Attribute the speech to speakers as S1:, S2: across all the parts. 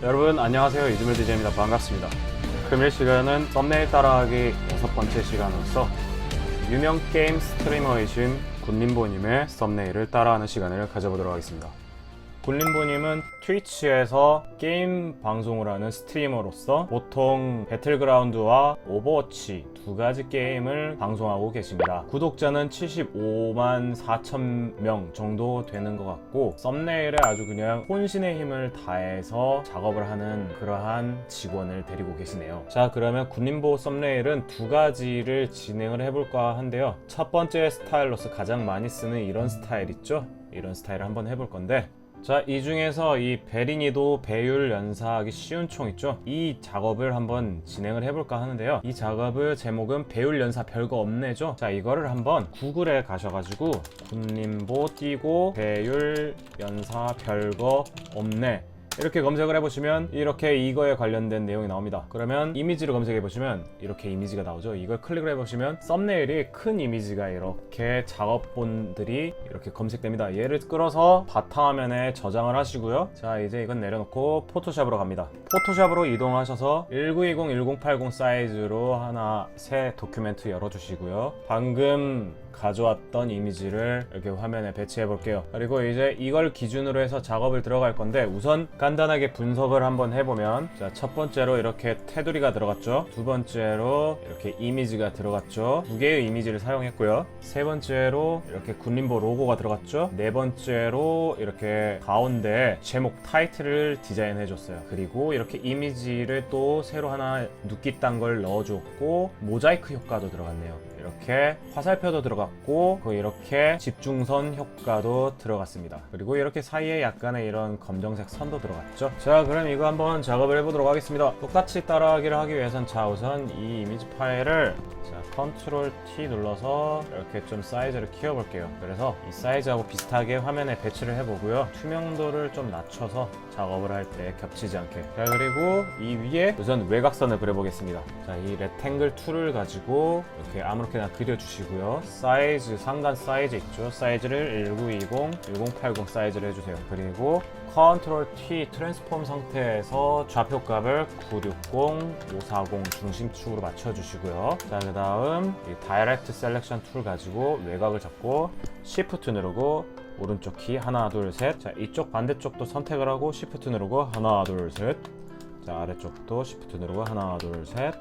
S1: 여러분 안녕하세요, 이즈밀 DJ입니다. 반갑습니다. 금일 시간은 썸네일 따라하기 6번째 시간으로서 유명 게임 스트리머이신 굿림보님의 썸네일을 따라하는 시간을 가져보도록 하겠습니다. 굿림보님은 트위치에서 게임 방송을 하는 스트리머로서 보통 배틀그라운드와 오버워치 두 가지 게임을 방송하고 계십니다. 구독자는 75만 4천 명 정도 되는 것 같고, 썸네일에 아주 그냥 혼신의 힘을 다해서 작업을 하는 그러한 직원을 데리고 계시네요. 자, 그러면 굿림보 썸네일은 두 가지를 진행을 해볼까 한데요. 첫 번째 스타일로서 가장 많이 쓰는 이런 스타일 있죠? 이런 스타일을 한번 해볼 건데, 자, 이 중에서 이 베린이도 배율 연사하기 쉬운 총 있죠? 이 작업을 한번 진행을 해볼까 하는데요. 이 작업의 제목은 배율 연사 별거 없네죠? 자, 이거를 한번 구글에 가셔가지고 굿림보 띄고 배율 연사 별거 없네 이렇게 검색을 해보시면 이렇게 이거에 관련된 내용이 나옵니다. 그러면 이미지를 검색해보시면 이렇게 이미지가 나오죠. 이걸 클릭을 해보시면 썸네일이 큰 이미지가 이렇게 작업본들이 이렇게 검색됩니다. 얘를 끌어서 바탕화면에 저장을 하시고요. 자, 이제 이건 내려놓고 포토샵으로 갑니다. 포토샵으로 이동하셔서 1920-1080 사이즈로 하나 새 도큐멘트 열어주시고요. 방금 가져왔던 이미지를 이렇게 화면에 배치해 볼게요. 그리고 이제 이걸 기준으로 해서 작업을 들어갈 건데, 우선 간단하게 분석을 한번 해보면, 자, 첫 번째로 이렇게 테두리가 들어갔죠. 두 번째로 이렇게 이미지가 들어갔죠. 두 개의 이미지를 사용했고요. 세 번째로 이렇게 굿림보 로고가 들어갔죠. 네 번째로 이렇게 가운데 제목 타이틀을 디자인해 줬어요. 그리고 이렇게 이미지를 또 새로 하나 눕기 딴 걸 넣어줬고, 모자이크 효과도 들어갔네요. 이렇게 화살표도 들어갔고, 이렇게 집중선 효과도 들어갔습니다. 그리고 이렇게 사이에 약간의 이런 검정색 선도 들어갔죠. 자, 그럼 이거 한번 작업을 해보도록 하겠습니다. 똑같이 따라하기를 하기 위해선, 자, 우선 이 이미지 파일을, 자, 컨트롤 T 눌러서 이렇게 좀 사이즈를 키워볼게요. 그래서 이 사이즈하고 비슷하게 화면에 배치를 해보고요. 투명도를 좀 낮춰서 작업을 할 때 겹치지 않게. 자, 그리고 이 위에 우선 외곽선을 그려보겠습니다. 자, 이 레탱글 툴을 가지고 이렇게 아무렇게나 그려주시고요. 사이즈, 상단 사이즈 있죠? 사이즈를 1920, 1080 사이즈를 해주세요. 그리고 컨트롤 T 트랜스폼 상태에서 좌표값을 960, 540 중심축으로 맞춰주시고요. 자, 그 다음 이 다이렉트 셀렉션 툴 가지고 외곽을 잡고 Shift 누르고 오른쪽 키 하나 둘 셋. 자, 이쪽 반대쪽도 선택을 하고 Shift 누르고 하나 둘 셋. 자, 아래쪽도 Shift 누르고 하나 둘 셋.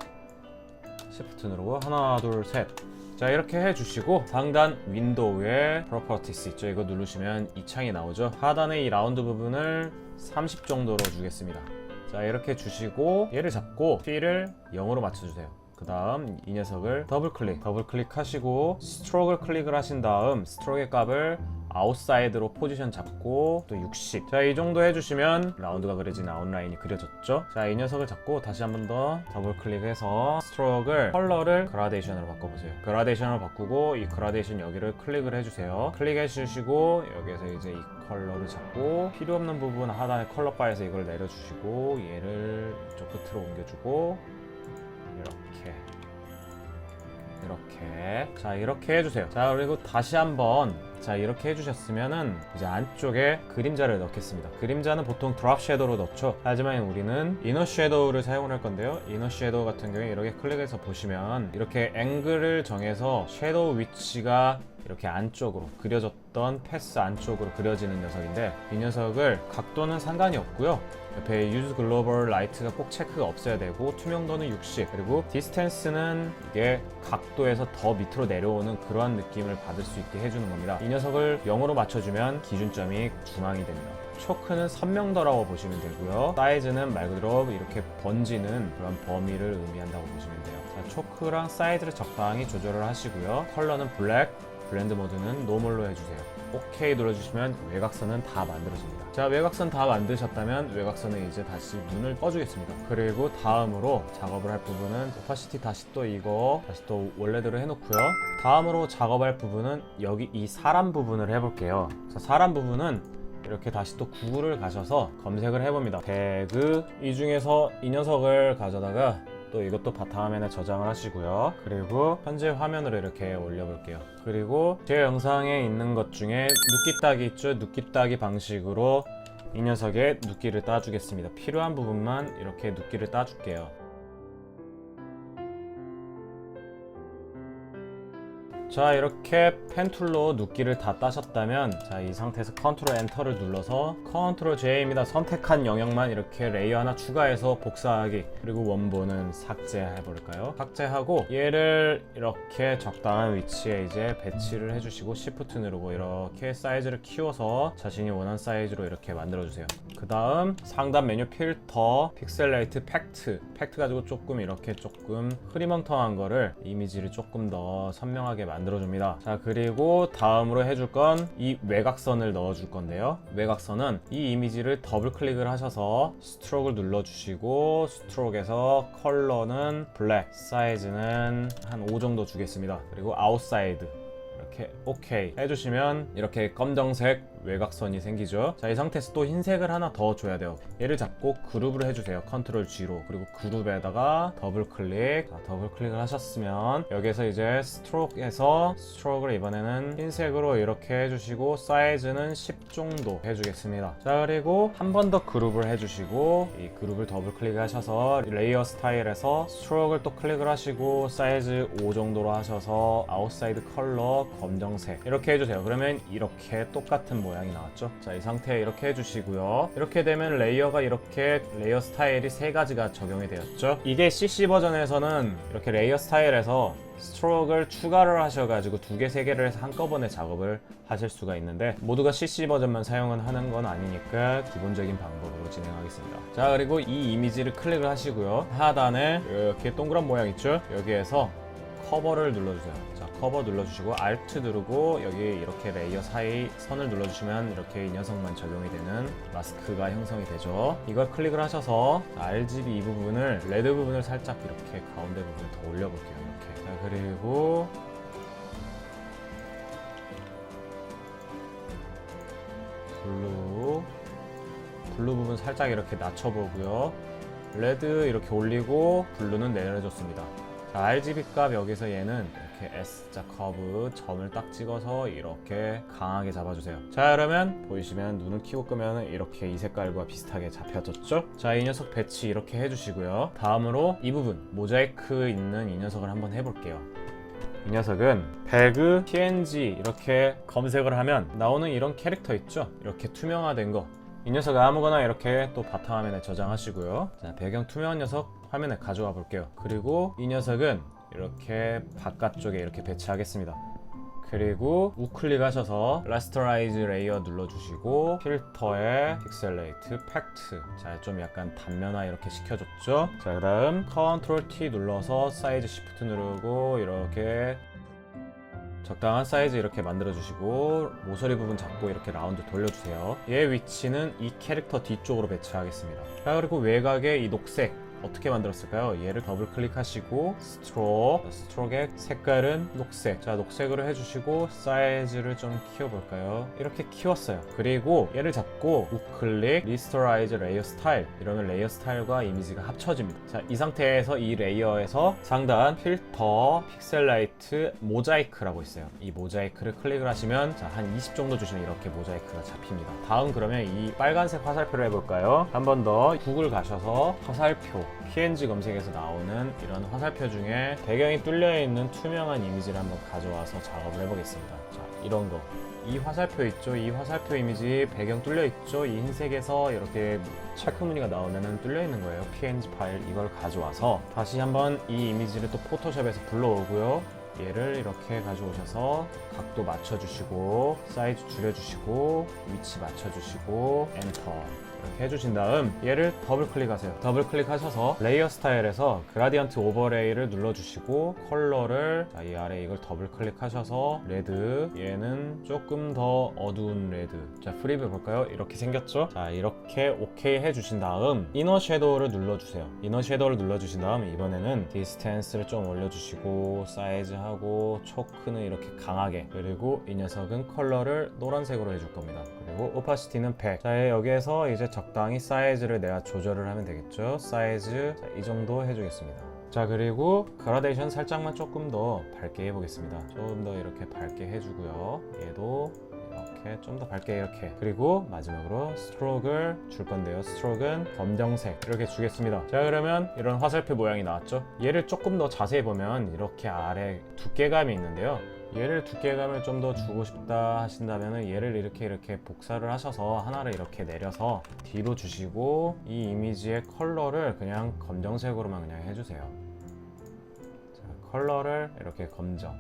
S1: Shift 누르고 하나 둘 셋. 자, 이렇게 해주시고 상단 윈도우에 Properties 있죠? 이거 누르시면 이 창이 나오죠? 하단의 이 라운드 부분을 30 정도로 주겠습니다. 자, 이렇게 주시고 얘를 잡고 T를 0으로 맞춰주세요. 그 다음 이 녀석을 더블 클릭 하시고 스트로크를 클릭을 하신 다음 스트로크의 값을 아웃사이드로 포지션 잡고 또 60. 자, 이 정도 해주시면 라운드가 그려진 아웃라인이 그려졌죠. 자, 이 녀석을 잡고 다시 한 번 더 더블 클릭해서 스트로크를 컬러를 그라데이션으로 바꿔보세요. 그라데이션으로 바꾸고 이 그라데이션 여기를 클릭을 해주세요. 클릭해 주시고 여기에서 이제 이 컬러를 잡고 필요 없는 부분 하단의 컬러 바에서 이걸 내려주시고 얘를 이쪽 끝으로 옮겨주고 이렇게. 자, 이렇게 해주세요. 자, 그리고 다시 한번, 자, 이렇게 해주셨으면은 이제 안쪽에 그림자를 넣겠습니다. 그림자는 보통 드롭 섀도우로 넣죠. 하지만 우리는 이너 섀도우를 사용을 할 건데요. 이너 섀도우 같은 경우에 이렇게 클릭해서 보시면 이렇게 앵글을 정해서 섀도우 위치가 이렇게 안쪽으로 그려졌던 패스 안쪽으로 그려지는 녀석인데, 이 녀석을 각도는 상관이 없고요. 옆에 Use Global Light가 꼭 체크가 없어야 되고, 투명도는 60, 그리고 디스텐스는 이게 각도에서 더 밑으로 내려오는 그러한 느낌을 받을 수 있게 해주는 겁니다. 이 녀석을 0으로 맞춰주면 기준점이 중앙이 됩니다. 초크는 선명도라고 보시면 되고요. 사이즈는 말 그대로 이렇게 번지는 그런 범위를 의미한다고 보시면 돼요. 자, 초크랑 사이즈를 적당히 조절을 하시고요. 컬러는 블랙, 블렌드 모드는 노멀로 해주세요. OK 눌러주시면 외곽선은 다 만들어집니다. 자, 외곽선 다 만드셨다면 외곽선은 이제 다시 눈을 꺼주겠습니다. 그리고 다음으로 작업을 할 부분은 오파시티 다시 또 원래대로 해놓고요. 다음으로 작업할 부분은 여기 이 사람 부분을 해볼게요. 자, 사람 부분은 이렇게 다시 또 구글을 가셔서 검색을 해봅니다. 배그, 이 중에서 이 녀석을 가져다가 또 이것도 바탕화면에 저장을 하시고요. 그리고 현재 화면으로 이렇게 올려볼게요. 그리고 제 영상에 있는 것 중에 눕기 따기 있죠? 눕기 따기 방식으로 이 녀석의 눕기를 따주겠습니다. 필요한 부분만 이렇게 눕기를 따줄게요. 자, 이렇게 펜툴로 눕기를 다 따셨다면, 자, 이 상태에서 컨트롤 엔터를 눌러서 컨트롤 J입니다. 선택한 영역만 이렇게 레이어 하나 추가해서 복사하기. 그리고 원본은 삭제해볼까요? 삭제하고 얘를 이렇게 적당한 위치에 이제 배치를 해주시고 Shift 누르고 이렇게 사이즈를 키워서 자신이 원하는 사이즈로 이렇게 만들어주세요. 그 다음 상단 메뉴 필터, 픽셀레이트, 팩트 가지고 조금 이렇게 조금 흐리멍텅한 거를 이미지를 조금 더 선명하게 만들어줍니다. 자, 그리고 다음으로 해줄 건 이 외곽선을 넣어줄 건데요. 외곽선은 이 이미지를 더블 클릭을 하셔서 스트로크를 눌러주시고 스트로크에서 컬러는 블랙, 사이즈는 한 5 정도 주겠습니다. 그리고 아웃사이드 이렇게 오케이 해주시면 이렇게 검정색 외곽선이 생기죠. 자, 이 상태에서 또 흰색을 하나 더 줘야 돼요. 얘를 잡고 그룹을 해주세요. 컨트롤 G로. 그리고 그룹에다가 더블 클릭. 자, 더블 클릭을 하셨으면 여기에서 이제 스트로크를 이번에는 흰색으로 이렇게 해주시고 사이즈는 10 정도 해주겠습니다. 자, 그리고 한 번 더 그룹을 해주시고 이 그룹을 더블 클릭하셔서 레이어 스타일에서 스트로크를 또 클릭을 하시고 사이즈 5 정도로 하셔서 아웃사이드 컬러 검정색 이렇게 해주세요. 그러면 이렇게 똑같은 모양이 나왔죠. 자, 이 상태에 이렇게 해주시고요. 이렇게 되면 레이어가 이렇게 레이어 스타일이 3가지가 적용이 되었죠. 이게 CC 버전에서는 이렇게 레이어 스타일에서 스트로크를 추가를 하셔가지고 2개, 3개를 해서 한꺼번에 작업을 하실 수가 있는데 모두가 CC 버전만 사용은 하는 건 아니니까 기본적인 방법으로 진행하겠습니다. 자, 그리고 이 이미지를 클릭을 하시고요. 하단에 이렇게 동그란 모양 있죠? 여기에서 커버를 눌러주세요. 자, 커버 눌러주시고 Alt 누르고 여기 이렇게 레이어 사이 선을 눌러주시면 이렇게 이 녀석만 적용이 되는 마스크가 형성이 되죠. 이걸 클릭을 하셔서 RGB 이 부분을 레드 부분을 살짝 이렇게 가운데 부분을 더 올려볼게요. 이렇게. 자, 그리고 블루 부분 살짝 이렇게 낮춰보고요. 레드 이렇게 올리고 블루는 내려줬습니다. 자, RGB 값 여기서 얘는 이렇게 S자 커브 점을 딱 찍어서 이렇게 강하게 잡아주세요. 자, 그러면 보이시면 눈을 켜고 끄면 이렇게 이 색깔과 비슷하게 잡혀졌죠? 자, 이 녀석 배치 이렇게 해주시고요. 다음으로 이 부분 모자이크 있는 이 녀석을 한번 해볼게요. 이 녀석은 배그, PNG 이렇게 검색을 하면 나오는 이런 캐릭터 있죠? 이렇게 투명화된 거. 이 녀석을 아무거나 이렇게 또 바탕화면에 저장하시고요. 자, 배경 투명한 녀석 화면에 가져와 볼게요. 그리고 이 녀석은 이렇게 바깥쪽에 이렇게 배치하겠습니다. 그리고 우클릭 하셔서 라스터라이즈 레이어 눌러주시고 필터에 픽셀레이트, 팩트. 자, 좀 약간 단면화 이렇게 시켜줬죠. 자, 그 다음 컨트롤 T 눌러서 사이즈 시프트 누르고 이렇게 적당한 사이즈 이렇게 만들어주시고 모서리 부분 잡고 이렇게 라운드 돌려주세요. 얘 위치는 이 캐릭터 뒤쪽으로 배치하겠습니다. 자, 그리고 외곽에 이 녹색 어떻게 만들었을까요? 얘를 더블 클릭하시고 스트로크의 색깔은 녹색. 자, 녹색으로 해주시고 사이즈를 좀 키워볼까요? 이렇게 키웠어요. 그리고 얘를 잡고 우클릭 리스토라이즈 레이어 스타일 이러면 레이어 스타일과 이미지가 합쳐집니다. 자, 이 상태에서 이 레이어에서 상단 필터 픽셀라이트 모자이크라고 있어요. 이 모자이크를 클릭을 하시면 자, 한 20 정도 주시면 이렇게 모자이크가 잡힙니다. 다음 그러면 이 빨간색 화살표를 해볼까요? 한 번 더 구글 가셔서 화살표 PNG 검색에서 나오는 이런 화살표 중에 배경이 뚫려있는 투명한 이미지를 한번 가져와서 작업을 해보겠습니다. 자, 이런 거. 이 화살표 있죠? 이 화살표 이미지 배경 뚫려있죠? 이 흰색에서 이렇게 체크 무늬가 나오면은 뚫려있는 거예요. PNG 파일 이걸 가져와서 다시 한번 이 이미지를 또 포토샵에서 불러오고요. 얘를 이렇게 가져오셔서 각도 맞춰주시고 사이즈 줄여주시고 위치 맞춰주시고 엔터 이렇게 해주신 다음 얘를 더블 클릭하세요. 더블 클릭하셔서 레이어 스타일에서 그라디언트 오버레이를 눌러주시고 컬러를 자, 이 아래 이걸 더블 클릭하셔서 레드 얘는 조금 더 어두운 레드. 자, 프리뷰 볼까요? 이렇게 생겼죠? 자, 이렇게 오케이 해주신 다음 이너 섀도우를 눌러주세요. 이너 섀도우를 눌러주신 다음 이번에는 디스텐스를 좀 올려주시고 사이즈하고 초크는 이렇게 강하게 그리고 이 녀석은 컬러를 노란색으로 해줄 겁니다. 그리고 오파시티는 100. 자, 여기에서 이제 적당히 사이즈를 내가 조절을 하면 되겠죠. 사이즈 자, 이 정도 해주겠습니다. 자, 그리고 그라데이션 살짝만 조금 더 밝게 해보겠습니다. 좀 더 이렇게 밝게 해주고요. 얘도 이렇게 좀 더 밝게 이렇게. 그리고 마지막으로 스트로크를 줄 건데요. 스트로크는 검정색 이렇게 주겠습니다. 자, 그러면 이런 화살표 모양이 나왔죠. 얘를 조금 더 자세히 보면 이렇게 아래 두께감이 있는데요. 얘를 두께감을 좀 더 주고 싶다 하신다면 얘를 이렇게 복사를 하셔서 하나를 이렇게 내려서 뒤로 주시고 이 이미지의 컬러를 그냥 검정색으로만 그냥 해주세요. 자, 컬러를 이렇게 검정,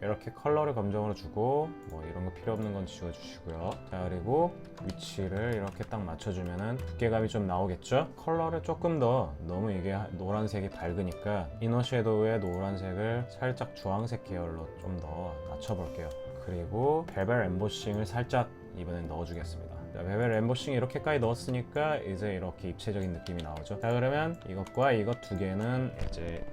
S1: 이렇게 컬러를 검정으로 주고 뭐 이런 거 필요 없는 건 지워주시고요. 자, 그리고 위치를 이렇게 딱 맞춰주면은 두께감이 좀 나오겠죠. 컬러를 조금 더, 너무 이게 노란색이 밝으니까 이너 섀도우의 노란색을 살짝 주황색 계열로 좀 더 낮춰볼게요. 그리고 베벨 엠보싱을 살짝 이번엔 넣어주겠습니다. 자, 베벨 엠보싱 이렇게까지 넣었으니까 이제 이렇게 입체적인 느낌이 나오죠. 자, 그러면 이것과 이것 두 개는 이제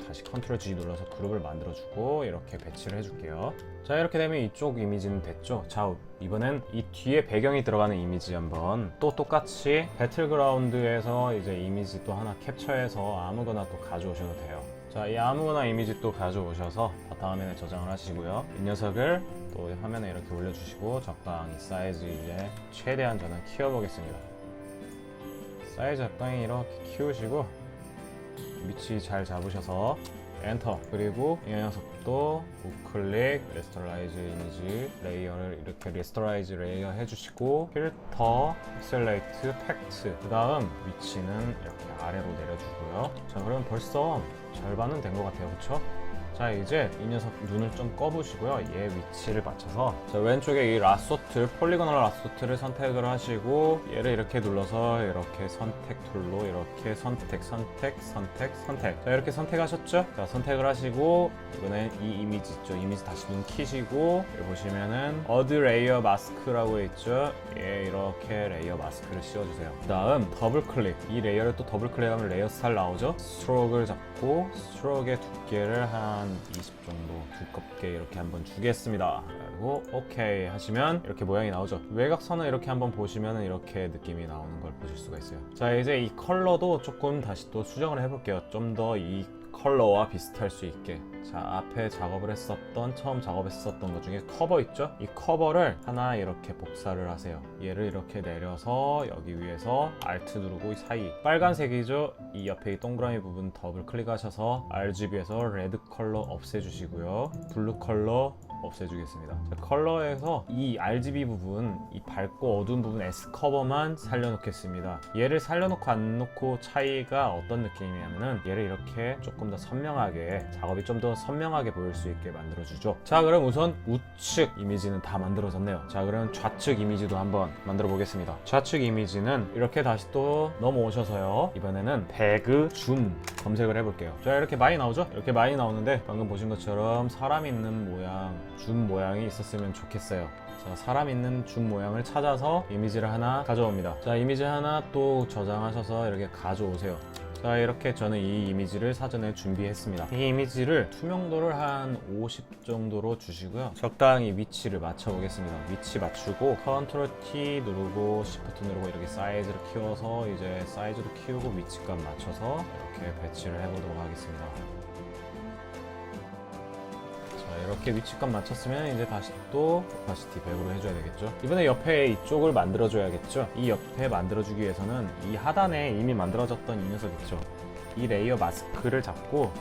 S1: 다시 컨트롤 G 눌러서 그룹을 만들어주고 이렇게 배치를 해줄게요. 자, 이렇게 되면 이쪽 이미지는 됐죠. 자, 이번엔 이 뒤에 배경이 들어가는 이미지 한번 또 똑같이 배틀그라운드에서 이제 이미지 또 하나 캡처해서 아무거나 또 가져오셔도 돼요. 자, 이 아무거나 이미지 또 가져오셔서 바탕화면에 저장을 하시고요. 이 녀석을 또 화면에 이렇게 올려주시고 적당히 사이즈 이제 최대한 저는 키워보겠습니다. 사이즈 적당히 이렇게 키우시고 위치 잘 잡으셔서 엔터. 그리고 이 녀석도 우클릭 레스토라이즈 이미지 레이어를 이렇게 레스토라이즈 레이어 해주시고 필터 픽셀레이트 팩트, 그 다음 위치는 이렇게 아래로 내려주고요. 자, 그러면 벌써 절반은 된 것 같아요. 그쵸? 자, 이제 이 녀석 눈을 좀 꺼보시고요. 얘 위치를 맞춰서 자, 왼쪽에 이 라소트, 폴리고널 라소트를 선택을 하시고 얘를 이렇게 눌러서 이렇게 선택 툴로 이렇게 선택. 자, 이렇게 선택하셨죠? 자, 선택을 하시고 이번엔 이 이미지 있죠? 이미지 다시 눈 키시고 여기 보시면은 어드 레이어 마스크라고 있죠? 얘 이렇게 레이어 마스크를 씌워주세요. 그 다음 더블 클릭, 이 레이어를 또 더블 클릭하면 레이어 스타일 나오죠? 스트로크를 잡고 스트로크의 두께를 한 20 정도 두껍게 이렇게 한번 주겠습니다. 그리고 오케이 하시면 이렇게 모양이 나오죠. 외곽선을 이렇게 한번 보시면 이렇게 느낌이 나오는 걸 보실 수가 있어요. 자, 이제 이 컬러도 조금 다시 또 수정을 해볼게요. 좀 더 이 컬러와 비슷할 수 있게. 자, 앞에 작업을 했었던, 처음 작업했었던 것 중에 커버 있죠? 이 커버를 하나 이렇게 복사를 하세요. 얘를 이렇게 내려서 여기 위에서 Alt 누르고 이 사이 빨간색이죠? 이 옆에 이 동그라미 부분 더블 클릭하셔서 RGB에서 레드 컬러 없애주시고요. 블루 컬러 없애주겠습니다. 자, 컬러에서 이 RGB 부분, 이 밝고 어두운 부분 S 커버만 살려놓겠습니다. 얘를 살려놓고 안 놓고 차이가 어떤 느낌이냐면은 얘를 이렇게 조금 더 선명하게, 작업이 좀 더 선명하게 보일 수 있게 만들어주죠. 자, 그럼 우선 우측 이미지는 다 만들어졌네요. 자, 그럼 좌측 이미지도 한번 만들어 보겠습니다. 좌측 이미지는 이렇게 다시 또 넘어오셔서요. 이번에는 배그 줌 검색을 해볼게요. 자, 이렇게 많이 나오죠? 이렇게 많이 나오는데 방금 보신 것처럼 사람 있는 모양, 줌 모양이 있었으면 좋겠어요. 자, 사람 있는 줌 모양을 찾아서 이미지를 하나 가져옵니다. 자, 이미지 하나 또 저장하셔서 이렇게 가져오세요. 자, 이렇게 저는 이 이미지를 사전에 준비했습니다. 이 이미지를 투명도를 한 50 정도로 주시고요. 적당히 위치를 맞춰 보겠습니다. 위치 맞추고 컨트롤 T 누르고 시프트 누르고 이렇게 사이즈를 키워서 이제 사이즈도 키우고 위치값 맞춰서 이렇게 배치를 해보도록 하겠습니다. 이렇게 위치값 맞췄으면 이제 다시 또 오파시티 100으로 해줘야 되겠죠. 이번에 옆에 이쪽을 만들어줘야겠죠. 이 옆에 만들어주기 위해서는 이 하단에 이미 만들어졌던 이 녀석 있죠. 이 레이어 마스크를 잡고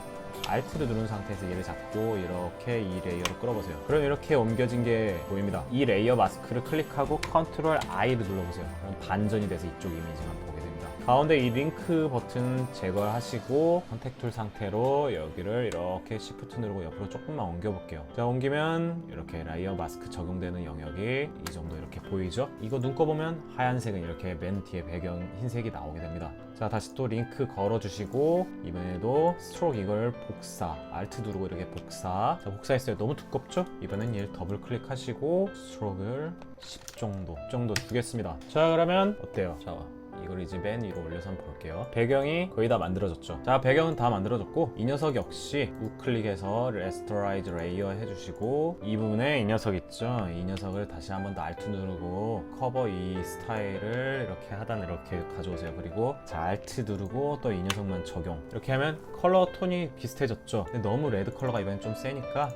S1: Alt를 누른 상태에서 얘를 잡고 이렇게 이 레이어를 끌어보세요. 그럼 이렇게 옮겨진 게 보입니다. 이 레이어 마스크를 클릭하고 컨트롤 I를 눌러보세요. 그럼 반전이 돼서 이쪽 이미지만 보게 됩니다. 가운데 이 링크 버튼 제거하시고 선택 툴 상태로 여기를 이렇게 시프트 누르고 옆으로 조금만 옮겨 볼게요. 자, 옮기면 이렇게 레이어 마스크 적용되는 영역이 이 정도 이렇게 보이죠? 이거 눈꺼 보면 하얀색은 이렇게 맨 뒤에 배경 흰색이 나오게 됩니다. 자, 다시 또 링크 걸어주시고 이번에도 스트로크 이걸 복사, Alt 누르고 이렇게 복사. 자, 복사했어요. 너무 두껍죠? 이번엔 얘를 더블 클릭하시고 스트로크를 10 정도 주겠습니다. 자, 그러면 어때요? 자, 이걸 이제 맨 위로 올려서 한번 볼게요. 배경이 거의 다 만들어졌죠. 자, 배경은 다 만들어졌고 이 녀석 역시 우클릭해서 레스토라이즈 레이어 해주시고 이 부분에 이 녀석 있죠. 이 녀석을 다시 한번 더 Alt 누르고 커버 이 스타일을 이렇게 하단 이렇게 가져오세요. 그리고 자 Alt 누르고 또 이 녀석만 적용. 이렇게 하면 컬러 톤이 비슷해졌죠. 근데 너무 레드 컬러가 이번엔 좀 세니까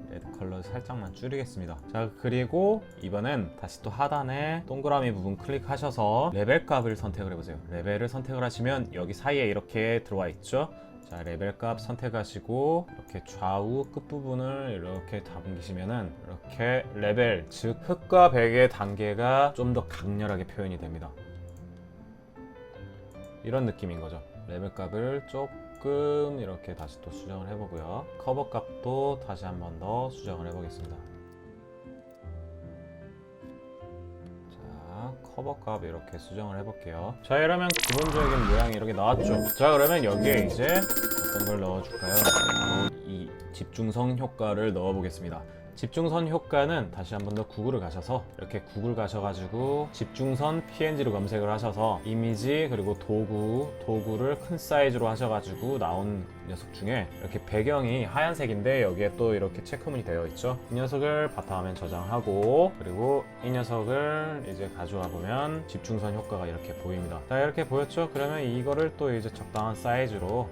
S1: 레드 컬러 살짝만 줄이겠습니다. 자, 그리고 이번엔 다시 또 하단에 동그라미 부분 클릭하셔서 레벨 값을 선택을 해보세요. 레벨을 선택을 하시면 여기 사이에 이렇게 들어와 있죠. 자, 레벨 값 선택하시고 이렇게 좌우 끝부분을 이렇게 잡으시면은 이렇게 레벨, 즉 흑과 백의 단계가 좀 더 강렬하게 표현이 됩니다. 이런 느낌인 거죠. 레벨 값을 조금 이렇게 다시 또 수정을 해보고요. 커버 값도 다시 한 번 더 수정을 해보겠습니다. 자, 커버 값 이렇게 수정을 해볼게요. 자, 이러면 기본적인 모양이 이렇게 나왔죠. 자, 그러면 여기에 이제 어떤 걸 넣어줄까요? 바로 이 집중선 효과를 넣어보겠습니다. 집중선 효과는 다시 한 번 더 구글을 가셔서 이렇게 구글 가셔가지고 집중선 PNG로 검색을 하셔서 이미지 그리고 도구를 큰 사이즈로 하셔가지고 나온 녀석 중에 이렇게 배경이 하얀색인데 여기에 또 이렇게 체크문이 되어 있죠. 이 녀석을 바탕화면 저장하고 그리고 이 녀석을 이제 가져와 보면 집중선 효과가 이렇게 보입니다. 자, 이렇게 보였죠? 그러면 이거를 또 이제 적당한 사이즈로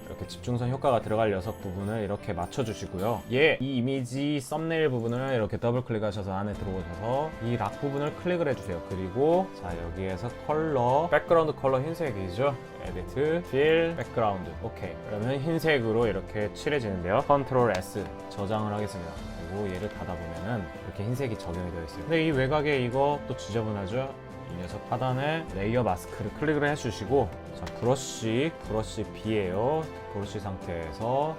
S1: 이렇게 집중선 효과가 들어갈 녀석 부분을 이렇게 맞춰주시고요. 이 이미지 썸네일 부분을 이렇게 더블 클릭하셔서 안에 들어오셔서 이 락 부분을 클릭을 해주세요. 그리고 자, 여기에서 컬러, 백그라운드 컬러 흰색이죠. 에디트, 필, 백그라운드. 오케이. 그러면 흰색으로 이렇게 칠해지는데요. 컨트롤 S 저장을 하겠습니다. 그리고 얘를 닫아보면은 이렇게 흰색이 적용이 되어 있어요. 근데 이 외곽에 이거 또 지저분하죠? 이 녀석 하단에 레이어 마스크를 클릭을 해주시고 자, 브러쉬 B예요. 브러쉬 상태에서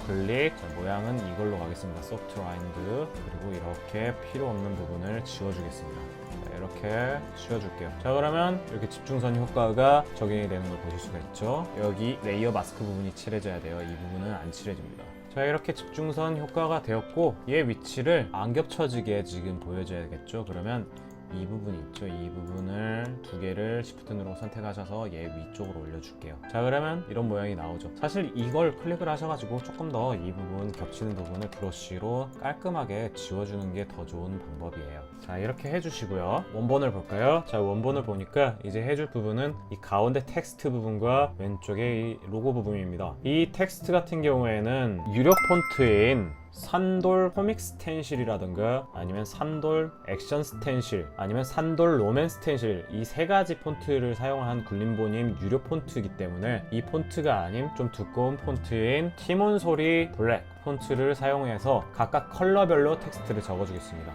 S1: 클릭. 자, 모양은 이걸로 가겠습니다. 소프트 라인드. 그리고 이렇게 필요 없는 부분을 지워주겠습니다. 자, 이렇게 지워줄게요. 자, 그러면 이렇게 집중선 효과가 적용이 되는 걸 보실 수가 있죠. 여기 레이어 마스크 부분이 칠해져야 돼요. 이 부분은 안 칠해집니다. 자, 이렇게 집중선 효과가 되었고 얘 위치를 안 겹쳐지게 지금 보여줘야겠죠. 그러면 이 부분 있죠. 이 부분을 두 개를 Shift 누르고 선택하셔서 얘 위쪽으로 올려줄게요. 자, 그러면 이런 모양이 나오죠. 사실 이걸 클릭을 하셔가지고 조금 더 이 부분 겹치는 부분을 브러쉬로 깔끔하게 지워주는 게 더 좋은 방법이에요. 자, 이렇게 해주시고요. 원본을 볼까요? 자, 원본을 보니까 이제 해줄 부분은 이 가운데 텍스트 부분과 왼쪽에 이 로고 부분입니다. 이 텍스트 같은 경우에는 유료 폰트인 산돌 코믹 스텐실이라든가 아니면 산돌 액션 스텐실 아니면 산돌 로맨 스텐실 이 세 가지 폰트를 사용한 굴림보님 유료 폰트이기 때문에 이 폰트가 아닌 좀 두꺼운 폰트인 티몬소리 블랙 폰트를 사용해서 각각 컬러별로 텍스트를 적어주겠습니다.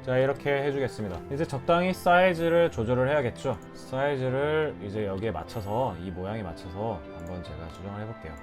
S1: 자, 이렇게 해주겠습니다. 이제 적당히 사이즈를 조절을 해야겠죠. 사이즈를 이제 여기에 맞춰서 이 모양에 맞춰서 한번 제가 조정을 해볼게요.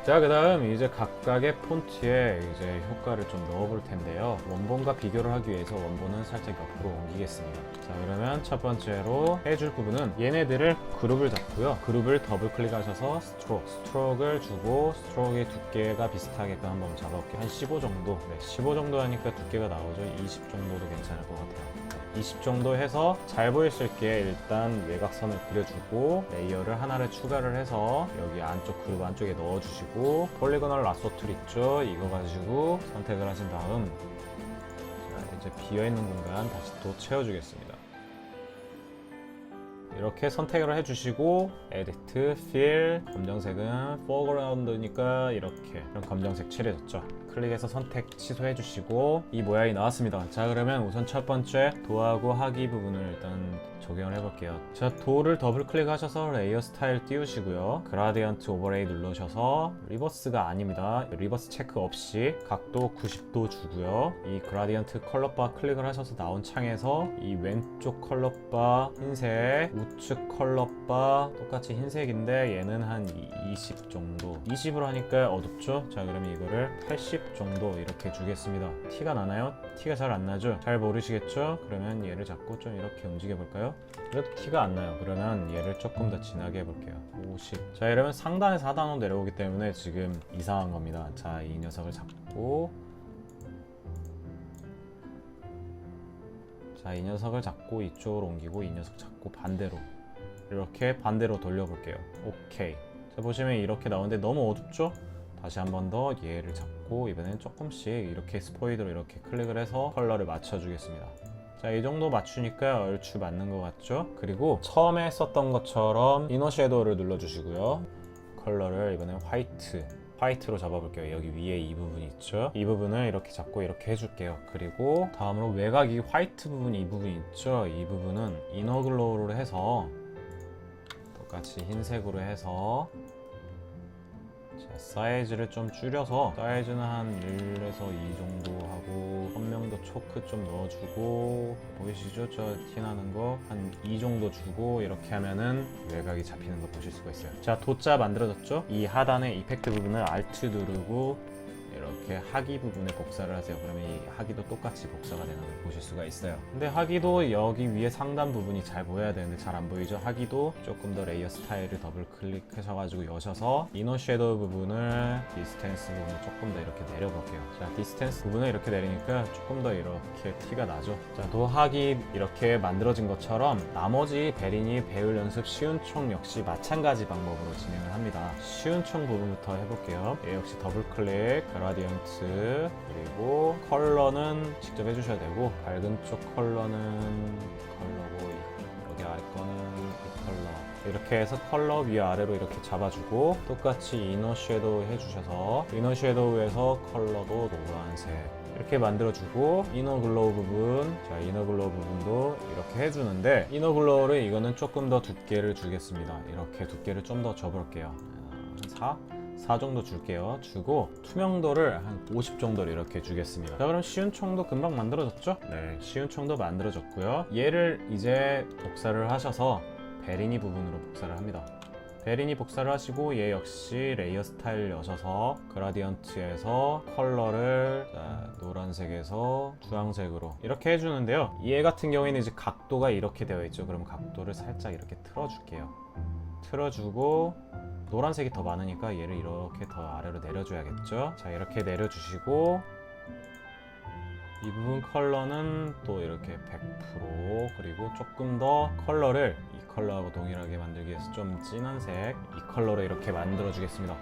S1: 자, 그 다음 이제 각각의 폰트에 이제 효과를 좀 넣어볼 텐데요. 원본과 비교를 하기 위해서 원본은 살짝 옆으로 옮기겠습니다. 자, 그러면 첫 번째로 해줄 부분은 얘네들을 그룹을 잡고요. 그룹을 더블 클릭하셔서 스트로크를 주고 스트로크의 두께가 비슷하게끔 한번 잡아볼게요. 한 15 정도. 네, 15 정도 하니까 두께가 나오죠. 20 정도도 괜찮을 것 같아요. 20 정도 해서 잘 보일 수 있게 일단 외곽선을 그려주고 레이어를 하나를 추가를 해서 여기 안쪽 그룹 안쪽에 넣어주시고 폴리고널 라소 툴 있죠? 이거 가지고 선택을 하신 다음 자, 이제 비어있는 공간 다시 또 채워주겠습니다. 이렇게 선택을 해주시고 에디트, 필, 검정색은 foreground니까 이렇게 이런 검정색 칠해졌죠. 클릭해서 선택 취소해주시고 이 모양이 나왔습니다. 자, 그러면 우선 첫 번째 도하고 하기 부분을 일단 적용을 해볼게요. 자, 도를 더블 클릭하셔서 레이어 스타일 띄우시고요. 그라디언트 오버레이 누르셔서 리버스가 아닙니다. 리버스 체크 없이 각도 90도 주고요. 이 그라디언트 컬러바 클릭을 하셔서 나온 창에서 이 왼쪽 컬러바 흰색, 우측 컬러바 똑같이 흰색인데 얘는 한 20 정도, 20으로 하니까 어둡죠? 자, 그러면 이거를 80 정도 이렇게 주겠습니다. 티가 나나요? 티가 잘 안 나죠? 잘 모르시겠죠? 그러면 얘를 잡고 좀 이렇게 움직여 볼까요? 그래도 티가 안 나요. 그러면 얘를 조금 더 진하게 해볼게요. 50. 자, 이러면 상단에서 하단으로 내려오기 때문에 지금 이상한 겁니다. 자, 이 녀석을 잡고, 자, 이 녀석을 잡고 이쪽으로 옮기고, 이 녀석 잡고 반대로, 이렇게 반대로 돌려볼게요. 오케이. 자, 보시면 이렇게 나오는데 너무 어둡죠? 다시 한 번 더 얘를 잡고 이번엔 조금씩 이렇게 스포이드로 이렇게 클릭을 해서 컬러를 맞춰주겠습니다. 자, 이 정도 맞추니까 얼추 맞는 것 같죠? 그리고 처음에 썼던 것처럼 이너 섀도우를 눌러주시고요. 컬러를 이번엔 화이트로 잡아볼게요. 여기 위에 이 부분 있죠? 이 부분을 이렇게 잡고 이렇게 해줄게요. 그리고 다음으로 외곽이 화이트 부분이 이 부분 있죠? 이 부분은 이너 글로우로 해서 똑같이 흰색으로 해서, 자, 사이즈를 좀 줄여서, 사이즈는 한 1에서 2 정도 하고, 선명도 초크 좀 넣어주고, 보이시죠? 저 티나는 거 한 2 정도 주고, 이렇게 하면은 외곽이 잡히는 거 보실 수가 있어요. 자, 도자 만들어졌죠? 이 하단의 이펙트 부분을 Alt 누르고 이렇게 하기 부분에 복사를 하세요. 그러면 이 하기도 똑같이 복사가 되는 걸 보실 수가 있어요. 근데 하기도 여기 위에 상단 부분이 잘 보여야 되는데 잘 안 보이죠? 하기도 조금 더 레이어 스타일을 더블 클릭하셔가지고 여셔서 이너 섀도우 부분을, 디스텐스 부분을 조금 더 이렇게 내려볼게요. 자, 디스텐스 부분을 이렇게 내리니까 조금 더 이렇게 티가 나죠? 자, 도하기 이렇게 만들어진 것처럼 나머지 베리니 배울 연습 쉬운 총 역시 마찬가지 방법으로 진행을 합니다. 쉬운 총 부분부터 해볼게요. 얘 역시 더블 클릭, 그라디언트, 그리고 컬러는 직접 해주셔야 되고, 밝은 쪽 컬러는 컬러고, 여기 아래 거는 이 컬러, 이렇게 해서 컬러 위아래로 이렇게 잡아주고, 똑같이 이너 섀도우 해주셔서 이너 섀도우에서 컬러도 노란색 이렇게 만들어주고, 이너 글로우 부분, 자, 이너 글로우 부분도 이렇게 해주는데, 이너 글로우를 이거는 조금 더 두께를 주겠습니다. 이렇게 두께를 좀 더 줘볼게요. 한 4 정도 줄게요. 주고 투명도를 한 50 정도로 이렇게 주겠습니다. 자, 그럼 쉬운 총도 금방 만들어졌죠? 네, 쉬운 총도 만들어졌고요. 얘를 이제 복사를 하셔서 베리니 부분으로 복사를 합니다. 베리니 복사를 하시고 얘 역시 레이어 스타일 여셔서 그라디언트에서 컬러를, 자, 노란색에서 주황색으로 이렇게 해주는데요. 얘 같은 경우에는 이제 각도가 이렇게 되어 있죠. 그럼 각도를 살짝 이렇게 틀어줄게요. 틀어주고, 노란색이 더 많으니까 얘를 이렇게 더 아래로 내려줘야겠죠. 자, 이렇게 내려주시고, 이 부분 컬러는 또 이렇게 100%, 그리고 조금 더 컬러를 이 컬러하고 동일하게 만들기 위해서 좀 진한 색, 이 컬러로 이렇게 만들어 주겠습니다.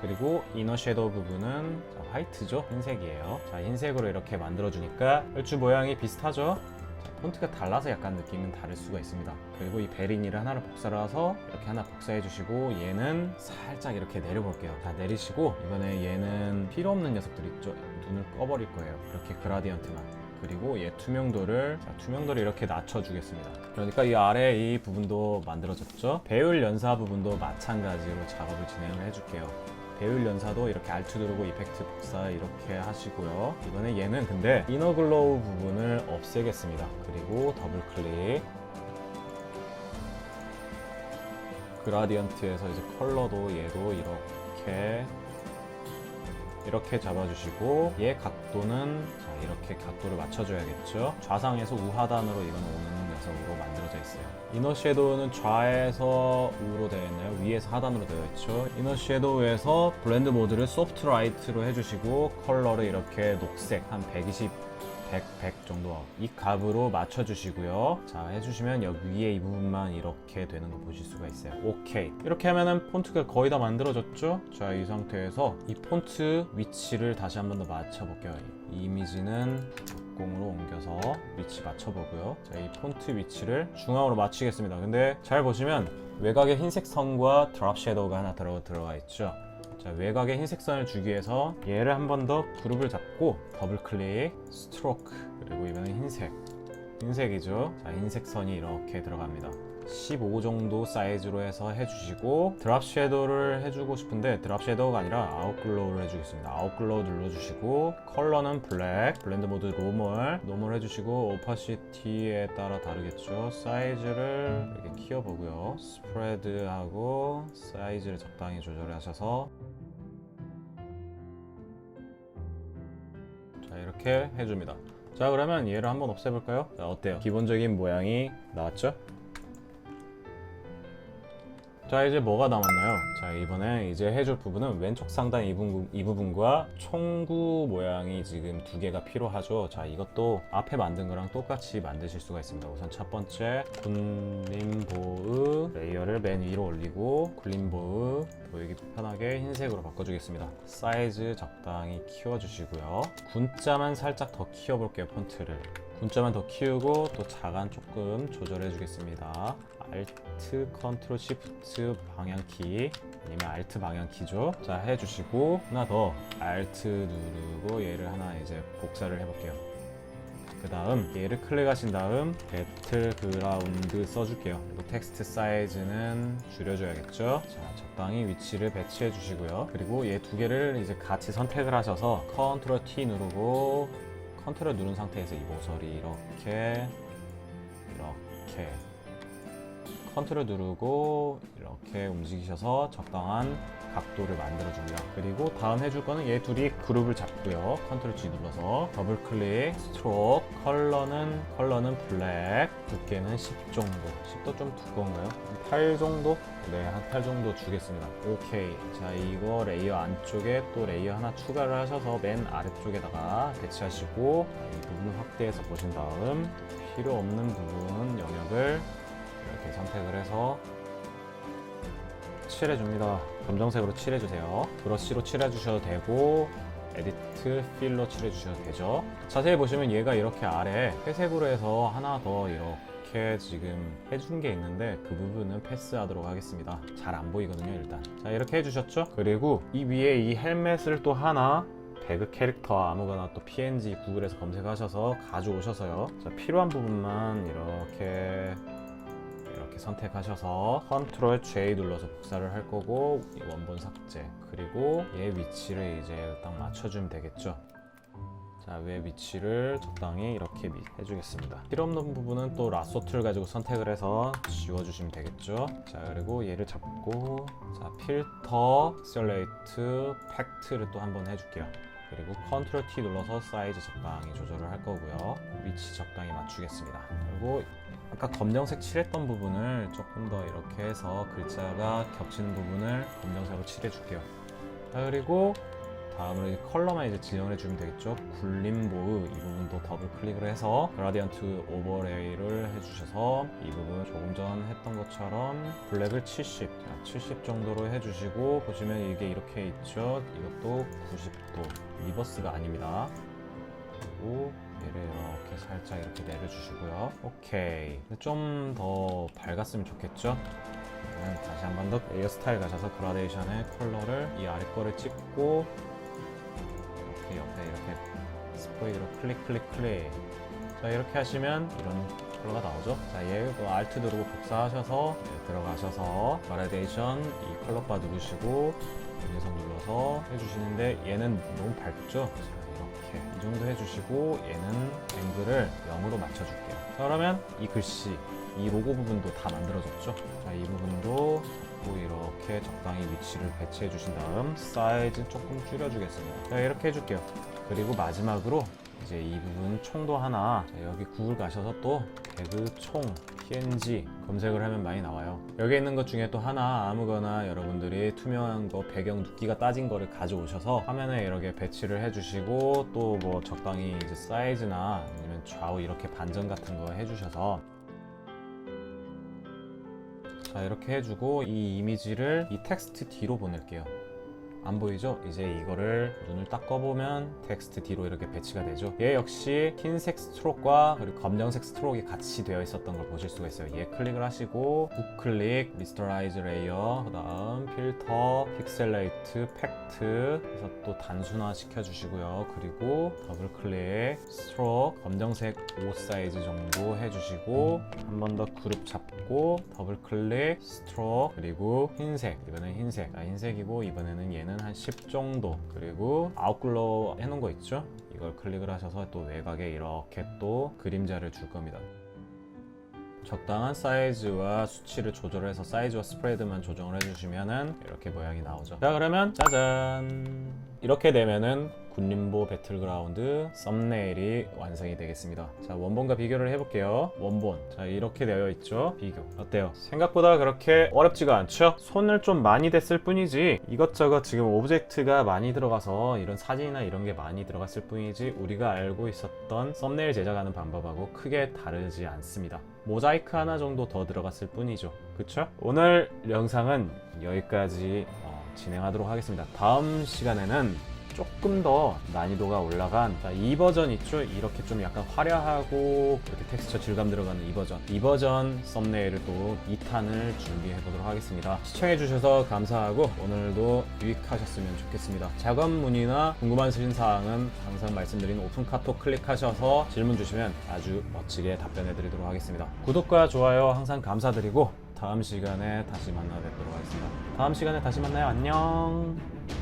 S1: 그리고 이너 섀도우 부분은, 자, 화이트죠? 흰색이에요. 자, 흰색으로 이렇게 만들어 주니까 얼추 모양이 비슷하죠? 폰트가 달라서 약간 느낌은 다를 수가 있습니다. 그리고 이 베리니를 하나를 복사를 해서 이렇게 하나 복사해 주시고, 얘는 살짝 이렇게 내려볼게요. 다 내리시고, 이번에 얘는 필요 없는 녀석들 있죠? 눈을 꺼버릴 거예요. 이렇게 그라디언트만. 그리고 얘 투명도를, 자, 투명도를 이렇게 낮춰주겠습니다. 그러니까 이 아래 이 부분도 만들어졌죠? 배울 연사 부분도 마찬가지로 작업을 진행을 해줄게요. 배울 연사도 이렇게 Alt 누르고 이펙트 복사 이렇게 하시고요. 이번에 얘는 근데 이너 글로우 부분을 없애겠습니다. 그리고 더블 클릭, 그라디언트에서 이제 컬러도 얘도 이렇게 잡아주시고, 얘 각도는, 자, 이렇게 각도를 맞춰줘야겠죠. 좌상에서 우하단으로 이건 오는 녀석으로 만들어져 있어요. 이너 섀도우는 좌에서 우로 되어 있나요? 위에서 하단으로 되어 있죠. 이너 섀도우에서 블렌드 모드를 소프트 라이트로 해주시고, 컬러를 이렇게 녹색 한 120, 100 정도 이 값으로 맞춰주시고요. 자, 해주시면 여기 위에 이 부분만 이렇게 되는 거 보실 수가 있어요. 오케이. 이렇게 하면은 폰트가 거의 다 만들어졌죠? 자, 이 상태에서 이 폰트 위치를 다시 한 번 더 맞춰볼게요. 이 이미지는 60으로 옮겨서 위치 맞춰보고요. 자, 이 폰트 위치를 중앙으로 맞추겠습니다. 근데 잘 보시면 외곽에 흰색 선과 드롭 섀도우가 하나 들어가 있죠. 자, 외곽에 흰색 선을 주기 위해서 얘를 한 번 더 그룹을 잡고 더블 클릭, 스트로크, 그리고 이번엔 흰색. 흰색이죠. 자, 흰색 선이 이렇게 들어갑니다. 15 정도 사이즈로 해서 해주시고, 드랍 섀도우를 해주고 싶은데 드랍 섀도우가 아니라 아웃글로우를 해주겠습니다. 아웃글로우 눌러주시고, 컬러는 블랙, 블렌드 모드 노멀 해주시고, 오파시티에 따라 다르겠죠. 사이즈를 이렇게 키워보고요. 스프레드하고 사이즈를 적당히 조절하셔서, 자, 이렇게 해줍니다. 자, 그러면 얘를 한번 없애볼까요? 자, 어때요? 기본적인 모양이 나왔죠? 자, 이제 뭐가 남았나요? 자, 이번에 이제 해줄 부분은 왼쪽 상단 이 부분과 총구 모양이 지금 두 개가 필요하죠. 자, 이것도 앞에 만든 거랑 똑같이 만드실 수가 있습니다. 우선 첫 번째, 굴림보의 레이어를 맨 위로 올리고, 굴림보의 보이기 편하게 흰색으로 바꿔주겠습니다. 사이즈 적당히 키워주시고요. 군자만 살짝 더 키워볼게요, 폰트를. 군자만 더 키우고 또 자간 조금 조절해 주겠습니다. Alt, Ctrl, Shift 방향키 아니면 Alt 방향키죠. 자, 해주시고 하나 더 Alt 누르고 얘를 하나 이제 복사를 해볼게요. 그 다음 얘를 클릭하신 다음 배틀그라운드 써줄게요. 그리고 텍스트 사이즈는 줄여줘야겠죠. 자, 적당히 위치를 배치해 주시고요. 그리고 얘 두 개를 이제 같이 선택을 하셔서 Ctrl T 누르고 컨트롤 누른 상태에서 이 모서리 이렇게 컨트롤 누르고 이렇게 움직이셔서 적당한 각도를 만들어주고요. 그리고 다음 해줄 거는 얘 둘이 그룹을 잡고요. 컨트롤 G 눌러서 더블 클릭, 스트로크, 컬러는 블랙, 두께는 10 정도. 10도 좀 두꺼운가요? 8 정도? 네, 한 8 정도 주겠습니다. 오케이. 자, 이거 레이어 안쪽에 또 레이어 하나 추가를 하셔서 맨 아래쪽에다가 배치하시고, 이 부분을 확대해서 보신 다음 필요 없는 부분 영역을 이렇게 선택을 해서 칠해줍니다. 검정색으로 칠해주세요. 브러쉬로 칠해주셔도 되고 에디트 필로 칠해주셔도 되죠. 자세히 보시면 얘가 이렇게 아래 회색으로 해서 하나 더 이렇게 지금 해준 게 있는데 그 부분은 패스하도록 하겠습니다. 잘 안 보이거든요, 일단. 자, 이렇게 해주셨죠? 그리고 이 위에 이 헬멧을 또 하나 배그 캐릭터 아무거나 또 PNG 구글에서 검색하셔서 가져오셔서요. 자, 필요한 부분만 이렇게 선택하셔서 Ctrl J 눌러서 복사를 할 거고, 이 원본 삭제, 그리고 얘 위치를 이제 딱 맞춰주면 되겠죠. 자, 위에 위치를 적당히 이렇게 해주겠습니다. 필요 없는 부분은 또 라sso 툴 가지고 선택을 해서 지워주시면 되겠죠. 자, 그리고 얘를 잡고, 자, 필터, 엑셀레이트, 팩트를 또 한번 해줄게요. 그리고 Ctrl T 눌러서 사이즈 적당히 조절을 할 거고요. 위치 적당히 맞추겠습니다. 그리고 아까 검정색 칠했던 부분을 조금 더 이렇게 해서 글자가 겹치는 부분을 검정색으로 칠해줄게요. 자, 그리고 다음으로 이 컬러만 이제 지정해 주면 되겠죠. 굴림보의 이 부분도 더블 클릭을 해서 그라디언트 오버레이를 해주셔서 이 부분 조금 전 했던 것처럼 블랙을 70, 자, 70 정도로 해주시고, 보시면 이게 이렇게 있죠. 이것도 90도 리버스가 아닙니다. 그리고 얘를 이렇게 살짝 이렇게 내려주시고요. 오케이. 좀 더 밝았으면 좋겠죠. 다시 한 번 더 레이어 스타일 가셔서 그라데이션의 컬러를 이 아래 거를 찍고 이렇게 옆에 이렇게 스포이드로 클릭. 자, 이렇게 하시면 이런 컬러가 나오죠. 자, 얘도 Alt 누르고 복사하셔서 들어가셔서 그라데이션 이 컬러 바 누르시고 녀석 눌러서 해주시는데 얘는 너무 밝죠. 이 정도 해주시고 얘는 앵글을 0으로 맞춰줄게요. 자, 그러면 이 글씨, 이 로고 부분도 다 만들어졌죠. 자, 이 부분도 또 이렇게 적당히 위치를 배치해 주신 다음 사이즈 조금 줄여주겠습니다. 자, 이렇게 해줄게요. 그리고 마지막으로 이제 이 부분 총도 하나, 자, 여기 구글 가셔서 또 배그 총 PNG 검색을 하면 많이 나와요. 여기 있는 것 중에 또 하나 아무거나 여러분들이 투명한 거 배경 눕기가 따진 거를 가져오셔서 화면에 이렇게 배치를 해주시고, 또 뭐 적당히 이제 사이즈나 아니면 좌우 이렇게 반전 같은 거 해주셔서, 자, 이렇게 해주고 이 이미지를 이 텍스트 뒤로 보낼게요. 안 보이죠? 이제 이거를 눈을 딱 꺼보면 텍스트 뒤로 이렇게 배치가 되죠. 얘 역시 흰색 스트로크와 그리고 검정색 스트로크가 같이 되어 있었던 걸 보실 수가 있어요. 얘 클릭을 하시고 우클릭, 미스터라이즈 레이어, 그 다음 필터, 픽셀레이트, 팩트 그래서 또 단순화 시켜주시고요. 그리고 더블 클릭, 스트로크, 검정색 5 사이즈 정도 해주시고 한 번 더 그룹 잡고 더블 클릭, 스트로크, 그리고 흰색, 이번엔 흰색, 흰색이고 이번에는 얘는 한 10 정도, 그리고 아웃글로우 해놓은 거 있죠? 이걸 클릭을 하셔서 또 외곽에 이렇게 또 그림자를 줄 겁니다. 적당한 사이즈와 수치를 조절해서 사이즈와 스프레드만 조정을 해주시면은 이렇게 모양이 나오죠. 자, 그러면 짜잔! 이렇게 되면은 군림보 배틀그라운드 썸네일이 완성이 되겠습니다. 자, 원본과 비교를 해볼게요. 원본, 자, 이렇게 되어 있죠. 비교 어때요? 생각보다 그렇게 어렵지가 않죠? 손을 좀 많이 댔을 뿐이지 이것저것 지금 오브젝트가 많이 들어가서 이런 사진이나 이런 게 많이 들어갔을 뿐이지 우리가 알고 있었던 썸네일 제작하는 방법하고 크게 다르지 않습니다. 모자이크 하나 정도 더 들어갔을 뿐이죠. 그쵸? 오늘 영상은 여기까지 진행하도록 하겠습니다. 다음 시간에는 조금 더 난이도가 올라간 이 버전 있죠? 이렇게 좀 약간 화려하고 이렇게 텍스처 질감 들어가는 이 버전 썸네일을 또 2탄을 준비해 보도록 하겠습니다. 시청해 주셔서 감사하고 오늘도 유익하셨으면 좋겠습니다. 작업 문의나 궁금하신 사항은 항상 말씀드린 오픈 카톡 클릭하셔서 질문 주시면 아주 멋지게 답변해 드리도록 하겠습니다. 구독과 좋아요 항상 감사드리고 다음 시간에 다시 만나 뵙도록 하겠습니다. 다음 시간에 다시 만나요. 안녕.